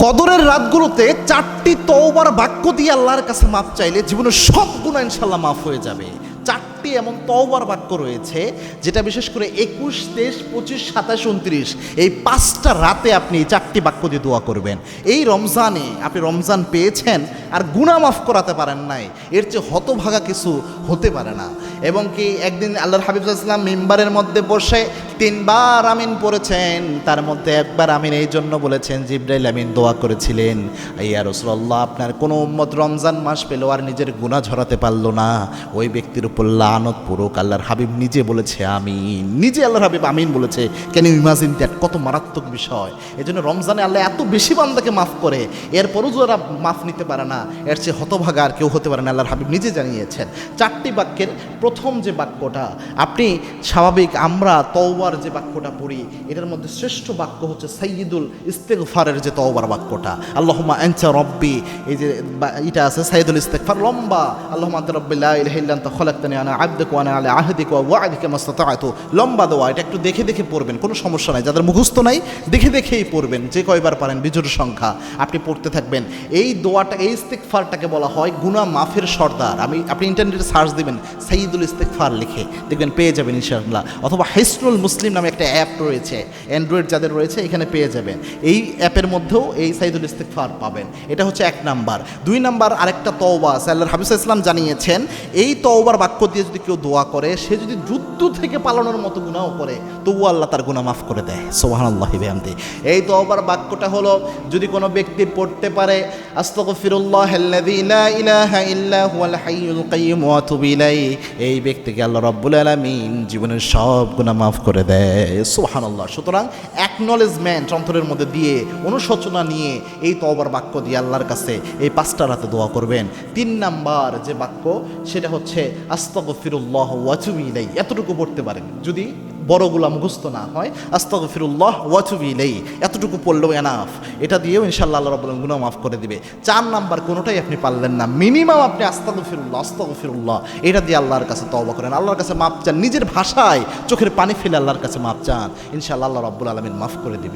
কদরের রাতগুলোতে 4টি তওবার বাক্য দিয়ে আল্লাহর কাছে মাপ চাইলে জীবনের সব গুনাহ ইনশাআল্লাহ মাফ হয়ে যাবে। 4টি এমন তওবার বাক্য রয়েছে যেটা বিশেষ করে 21, 23, 25, 27, 29 এই 5টা রাতে আপনি 4টি বাক্য দিয়ে দোয়া করবেন। এই রমজানে আপনি রমজান পেয়েছেন আর গুনাহ মাফ করাতে পারেন নাই, এর চেয়ে হতভাগা কিছু হতে পারে না। এবং কি একদিন আল্লাহর হাবিব সাল্লাল্লাহু আলাইহি ওয়াসাল্লাম মিম্বারের মধ্যে বসে 3 বার আমিন পড়েছেন, তার মধ্যে একবার আমিন এই জন্য বলেছেন জিবরাইল আমিন দোয়া করেছিলেন, ইয়া রাসূলুল্লাহ আপনার কোনো উম্মত রমজান মাস পেল আর নিজের গুনাহ ঝরাতে পারলো না, ওই ব্যক্তির উপর লানত পড়ুক। আল্লাহর হাবিব নিজে বলেছে আমিন, নিজে আল্লাহর হাবিব আমিন বলেছে। Can you imagine that? কত মারাত্মক বিষয়। এই জন্য রমজানে আল্লাহ এত বেশি বান্দাকে মাফ করে, এরপরও যারা মাফ নিতে পারে না এর চেয়ে হতভাগা আর কেউ হতে পারে না, আল্লাহর হাবিব নিজে জানিয়েছেন। 4টি বাক্যের প্রথম যে বাক্যটা আপনি স্বাভাবিক আমরা তওবার যে বাক্যটা পড়ি এটার মধ্যে শ্রেষ্ঠ বাক্য হচ্ছে সাইয়্যিদুল ইস্তিগফারের যে তওবার বাক্যটা, আল্লাহুম্মা আনতা রব্বি, এই যে এটা আছে সাইয়্যিদুল ইস্তিগফার লম্বা, আল্লাহুম্মা আনতা রব্বি লা ইলাহা ইল্লা আনতা খলাকতানি আনা আবদুকা ওয়া আনা আলা আহদিকা ওয়া ওয়া'দিকা মাসতাতা'তু, লম্বা দোয়া। এটা একটু দেখে দেখে পড়বেন, কোনো সমস্যা নাই, যাদের মুখস্থ নাই দেখে দেখেই পড়বেন, যে কয়বার পারেন বিজোড় সংখ্যা আপনি পড়তে থাকবেন। এই দোয়াটা, এই ইস্তিগফারটাকে বলা হয় গুনাহ মাফের সর্দার। আপনি ইন্টারনেটে সার্চ দিবেন সাইয়্যিদুল ইস্তিগফার লিখে, দেখবেন পেয়ে যাবেন ইনশাআল্লাহ। অথবা হিসনুল মুসলিম নামে একটা অ্যাপ রয়েছে, অ্যান্ড্রয়েড যাদের রয়েছে এখানে পেয়ে যাবেন। এই অ্যাপের মধ্যেও এই সাইয়্যিদুল ইস্তিগফার পাবেন। এটা হচ্ছে 1 নাম্বার। 2 নাম্বার আরেকটা তওবা আছে, আল্লাহর হাবিব সাল্লাল্লাহু আলাইহি ওয়াসাল্লাম জানিয়েছেন এই তওবার বাক্য দিয়ে যদি কেউ দোয়া করে, সে যদি যুদ্ধ থেকে পালানোর মতো গুনাহ করে তবুও আল্লাহ তার গুনাহ মাফ করে দেয়। সুবহানাল্লাহি বিহামদি। এই তওবার বাক্যটা হলো যদি কোনো ব্যক্তি পড়তে পারে আস্তাগফিরুল্লাহাল্লাযী লা ইলাহা ইল্লা হুয়াল হাইয়ুল কাইয়্যুম ওয়া আতুবু ইলাইহি, এই ব্যক্তিকে আল্লাহ রাব্বুল আলামিন জীবনের সব গুনাহ মাফ করে দেয়। সুবহানাল্লাহ। সুতরাং অ্যাকনলেজমেন্ট অন্তরের মধ্যে দিয়ে, অনুশোচনা নিয়ে এই তওবার বাক্য দিয়ে আল্লাহর কাছে এই 5টা রাতে দোয়া করবেন। 3 নাম্বার যে বাক্য সেটা হচ্ছে আস্তাগফিরুল্লাহ ওয়া আতুবু ইলাইহি, এতটুকু পড়তে পারেন। যদি বড়গুলা মুখস্থ না হয়, আস্তাগফিরুল্লাহ ওয়া আতুবু ইলাইহি এতটুকু পড়লেও এনাফ। এটা দিয়েও ইনশাআল্লাহ আল্লাহ রাব্বুল আলামিন গুনাহ মাফ করে দিবে। 4 নাম্বার কোনোটাই আপনি পারলেন না, মিনিমাম আপনি আস্তাগফিরুল্লাহ এটা দিয়ে আল্লাহর কাছে তওবা করেন, আল্লাহর কাছে মাপ চান, নিজের ভাষায় চোখের পানি ফেলে আল্লাহর কাছে মাপ চান, ইনশাআল্লাহ আল্লাহ রাব্বুল আলামিন মাফ করে দিবেন।